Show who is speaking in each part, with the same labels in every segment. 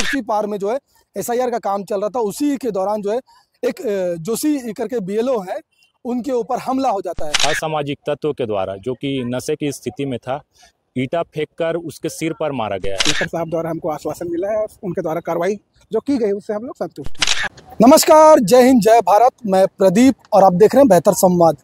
Speaker 1: कुर्सी पार में जो है एसआईआर का काम चल रहा था। उसी के दौरान जो है एक जोशी करके बीएलओ है, उनके ऊपर हमला हो जाता है।
Speaker 2: असामाजिक तत्वों के द्वारा, जो कि नशे की स्थिति में था, ईंटा फेंककर उसके सिर पर मारा गया है।
Speaker 3: कलेक्टर साहब द्वारा हमको आश्वासन मिला है और उनके द्वारा कार्रवाई जो की गई उससे हम लोग संतुष्ट हैं।
Speaker 1: नमस्कार, जय हिंद, जय भारत। मैं प्रदीप और आप देख रहे हैं बेहतर संवाद।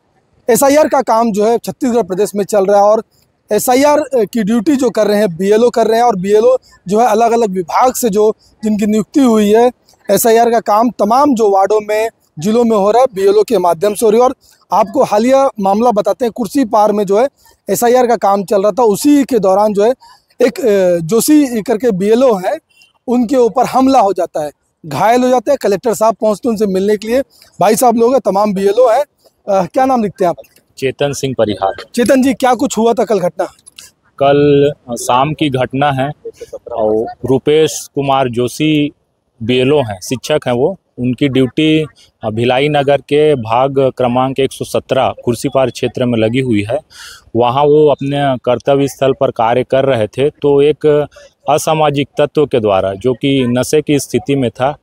Speaker 1: एसआईआर का काम जो है छत्तीसगढ़ प्रदेश में चल रहा है और एसआईआर की ड्यूटी जो कर रहे हैं बीएलओ कर रहे हैं। और बीएलओ जो है अलग अलग विभाग से जो जिनकी नियुक्ति हुई है, एसआईआर का काम तमाम जो वार्डों में जिलों में हो रहा है बीएलओ के माध्यम से हो रही है। और आपको हालिया मामला बताते हैं, कुर्सी पार में जो है एसआईआर का काम चल रहा था। उसी के दौरान जो है एक जोशी करके बीएलओ है, उनके ऊपर हमला हो जाता है, घायल हो जाते हैं। कलेक्टर साहब पहुंचते उनसे मिलने के लिए। भाई साहब लोग हैं, तमाम बीएलओ हैं। क्या नाम लिखते हैं आप?
Speaker 2: चेतन सिंह परिहार।
Speaker 1: चेतन जी, क्या कुछ हुआ था कल घटना?
Speaker 2: कल शाम की घटना है और रूपेश कुमार जोशी बीएलओ हैं, शिक्षक हैं वो। उनकी ड्यूटी भिलाई नगर के भाग क्रमांक 117 कुर्सीपार क्षेत्र में लगी हुई है। वहाँ वो अपने कर्तव्य स्थल पर कार्य कर रहे थे, तो एक असामाजिक तत्व के द्वारा, जो कि नशे की स्थिति में था,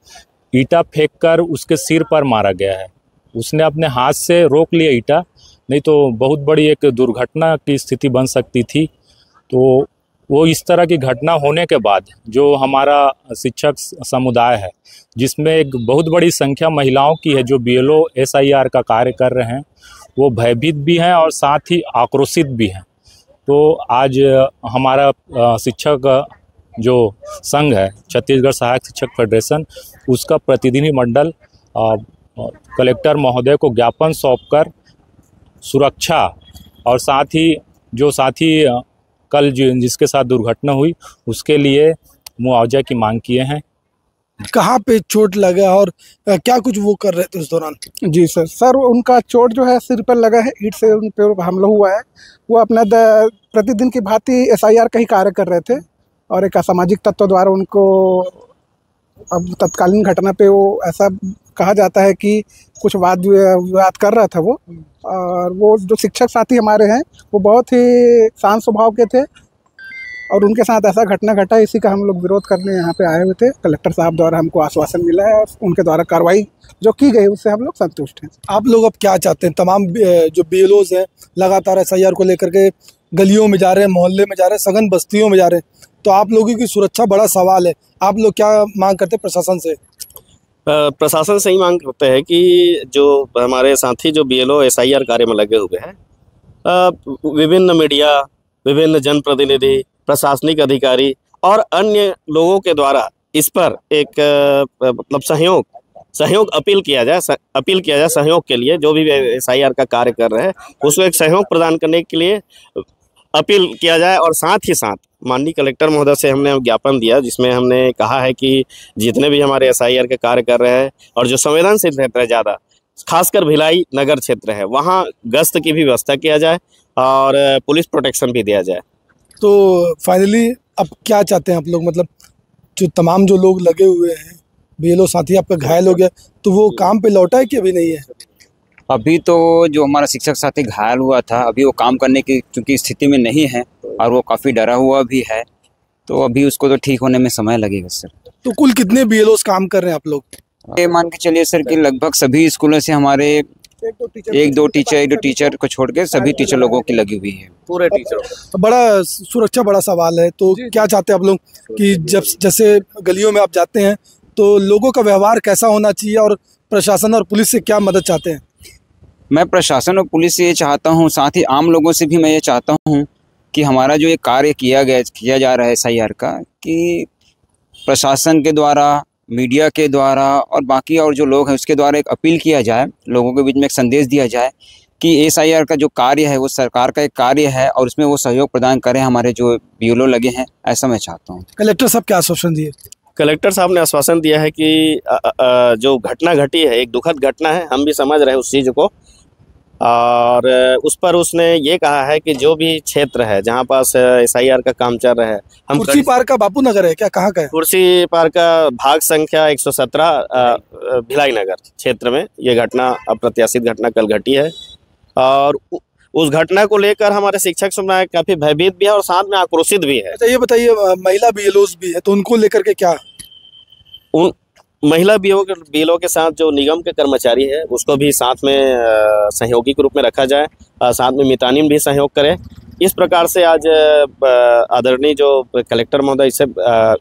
Speaker 2: ईंटा फेंककर उसके सिर पर मारा गया है। उसने अपने हाथ से रोक लिया ईंटा, नहीं तो बहुत बड़ी एक दुर्घटना की स्थिति बन सकती थी। तो वो इस तरह की घटना होने के बाद जो हमारा शिक्षक समुदाय है, जिसमें एक बहुत बड़ी संख्या महिलाओं की है जो बीएलओ एसआईआर का कार्य कर रहे हैं, वो भयभीत भी हैं और साथ ही आक्रोशित भी हैं। तो आज हमारा शिक्षक जो संघ है, छत्तीसगढ़ सहायक शिक्षक फेडरेशन, उसका प्रतिनिधि मंडल कलेक्टर महोदय को ज्ञापन सौंपकर सुरक्षा और साथ ही जो साथी कल जिसके साथ दुर्घटना हुई उसके लिए मुआवजा की मांग किए हैं।
Speaker 1: कहाँ पे चोट लगा और क्या कुछ वो कर रहे थे उस दौरान?
Speaker 3: जी सर, उनका चोट जो है सिर पर लगा है, ईंट से उन पर हमला हुआ है। वो अपना प्रतिदिन की भांति एसआईआर का ही कार्य कर रहे थे और एक असामाजिक तत्व द्वारा उनको, अब तत्कालीन घटना पे वो ऐसा कहा जाता है कि कुछ वाद विवाद कर रहा था वो। और वो जो शिक्षक साथी हमारे हैं वो बहुत ही शांत स्वभाव के थे और उनके साथ ऐसा घटना घटा, इसी का हम लोग विरोध करने यहाँ पे आए हुए थे। कलेक्टर साहब द्वारा हमको आश्वासन मिला है और उनके द्वारा कार्रवाई जो की गई उससे हम लोग संतुष्ट हैं।
Speaker 1: आप लोग अब क्या चाहते हैं? तमाम जो बीएलओज हैं लगातार एसआईआर को लेकर के गलियों में जा रहे हैं, मोहल्ले में जा रहे हैं, सघन बस्तियों में जा रहे हैं, तो आप लोगों की सुरक्षा बड़ा सवाल है। आप लोग क्या मांग करते हैं प्रशासन से?
Speaker 4: प्रशासन से ही मांग करते हैं कि जो हमारे साथी जो बीएलओ एसआईआर कार्य में लगे हुए हैं, विभिन्न मीडिया, विभिन्न जनप्रतिनिधि, प्रशासनिक अधिकारी और अन्य लोगों के द्वारा इस पर एक मतलब सहयोग अपील किया जाए सहयोग के लिए। जो भी एसआईआर का कार्य कर रहे हैं उसको एक सहयोग प्रदान करने के लिए अपील किया जाए। और साथ ही साथ माननीय कलेक्टर महोदय से हमने ज्ञापन दिया, जिसमें हमने कहा है कि जितने भी हमारे एसआईआर के कार्य कर रहे हैं और जो संवेदनशील क्षेत्र है ज़्यादा, खासकर भिलाई नगर क्षेत्र है, वहाँ गश्त की भी व्यवस्था किया जाए और पुलिस प्रोटेक्शन भी दिया जाए।
Speaker 1: तो फाइनली अब क्या चाहते हैं आप लोग? मतलब जो तमाम जो लोग लगे हुए हैं, बीएलओ साथी आपका घायल हो गया, तो वो काम पे लौटा है कि अभी नहीं है?
Speaker 5: अभी तो जो हमारा शिक्षक साथी घायल हुआ था, अभी वो काम करने की चूँकि स्थिति में नहीं है और वो काफ़ी डरा हुआ भी है, तो अभी उसको तो ठीक होने में समय लगेगा सर।
Speaker 1: तो कुल कितने बीएलओस काम कर रहे हैं आप लोग?
Speaker 5: ये मान के चलिए सर कि लगभग सभी स्कूलों से हमारे एक दो टीचर को छोड़ के सभी टीचर लोगों की लगी हुई है,
Speaker 4: पूरे टीचर।
Speaker 1: बड़ा सुरक्षा बड़ा सवाल है। तो क्या चाहते हैं आप लोग कि जब जैसे गलियों में आप जाते हैं तो लोगों का व्यवहार कैसा होना चाहिए और प्रशासन और पुलिस से क्या मदद चाहते हैं?
Speaker 5: मैं प्रशासन और पुलिस से ये चाहता हूँ, साथ ही आम लोगों से भी मैं ये चाहता हूँ कि हमारा जो ये कार्य किया जा रहा है एसआईआर का, कि प्रशासन के द्वारा, मीडिया के द्वारा और बाकी और जो लोग हैं उसके द्वारा एक अपील किया जाए, लोगों के बीच में एक संदेश दिया जाए कि एसआईआर का जो कार्य है वो सरकार का एक कार्य है और उसमें वो सहयोग प्रदान करें हमारे जो बीएलओ लगे हैं, ऐसा मैं चाहता हूँ।
Speaker 1: कलेक्टर साहब क्या आश्वासन दिए?
Speaker 4: कलेक्टर साहब ने आश्वासन दिया है कि जो घटना घटी है एक दुखद घटना है, हम भी समझ रहे हैं उस चीज़ को, और उस पर उसने ये कहा है कि जो भी क्षेत्र है जहाँ पास एसआईआर का काम चल रहा है, हम
Speaker 1: कुर्सी पार का बापू नगर है क्या? कहाँ का है?
Speaker 4: कुर्सी पार का भाग संख्या 117 भिलाई नगर क्षेत्र में ये घटना, अप्रत्याशित घटना कल घटी है। और उस घटना को लेकर हमारे शिक्षक समुदाय काफी भयभीत भी है और साथ में आक्रोशित भी है।
Speaker 1: अच्छा ये बताइए, महिला बीएलओस भी है तो उनको लेकर के क्या?
Speaker 4: उन महिला बीएलओ के साथ जो निगम के कर्मचारी है उसको भी साथ में सहयोगी के रूप में रखा जाए, साथ में मितानिन भी सहयोग करें। इस प्रकार से आज आदरणीय जो कलेक्टर महोदय से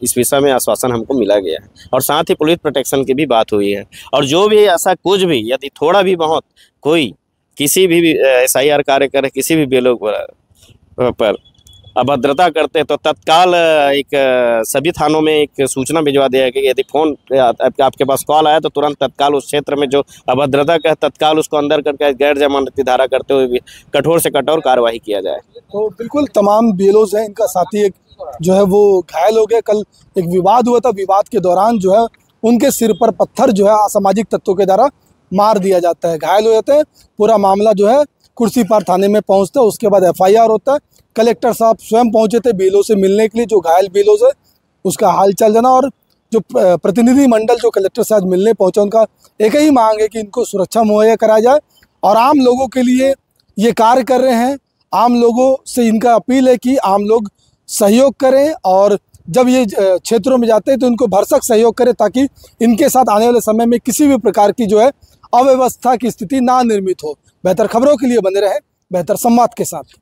Speaker 4: इस विषय में आश्वासन हमको मिला गया है और साथ ही पुलिस प्रोटेक्शन की भी बात हुई है। और जो भी ऐसा कुछ भी यदि थोड़ा भी बहुत कोई किसी भी एसआईआर कार्य करे, किसी भी बीएलओ पर अभद्रता करते तो तत्काल एक सभी थानों में एक सूचना भिजवा दिया है कि यदि फोन आपके पास कॉल आया तो तुरंत तत्काल उस क्षेत्र में जो अभद्रता का तत्काल उसको अंदर करके गैर जमानती धारा करते हुए भी कठोर से कठोर कार्रवाई किया जाए।
Speaker 1: तो बिल्कुल तमाम बीएलओज हैं, इनका साथी एक जो है वो घायल हो गया। कल एक विवाद हुआ था, विवाद के दौरान जो है उनके सिर पर पत्थर जो है असामाजिक तत्वों के द्वारा मार दिया जाता है, घायल हो जाते हैं। पूरा मामला जो है कुर्सीपार थाने में पहुंचता है, उसके बाद एफआईआर होता है। कलेक्टर साहब स्वयं पहुंचे थे बीएलओ से मिलने के लिए, जो घायल बीएलओ है उसका हाल चाल जाना। और जो प्रतिनिधि मंडल जो कलेक्टर से आज मिलने पहुंचा, उनका एक ही मांग है कि इनको सुरक्षा मुहैया कराया जाए और आम लोगों के लिए ये कार्य कर रहे हैं। आम लोगों से इनका अपील है कि आम लोग सहयोग करें और जब ये क्षेत्रों में जाते हैं तो इनको भरसक सहयोग करें, ताकि इनके साथ आने वाले समय में किसी भी प्रकार की जो है अव्यवस्था की स्थिति ना निर्मित हो। बेहतर खबरों के लिए बने रहें बेहतर संवाद के साथ।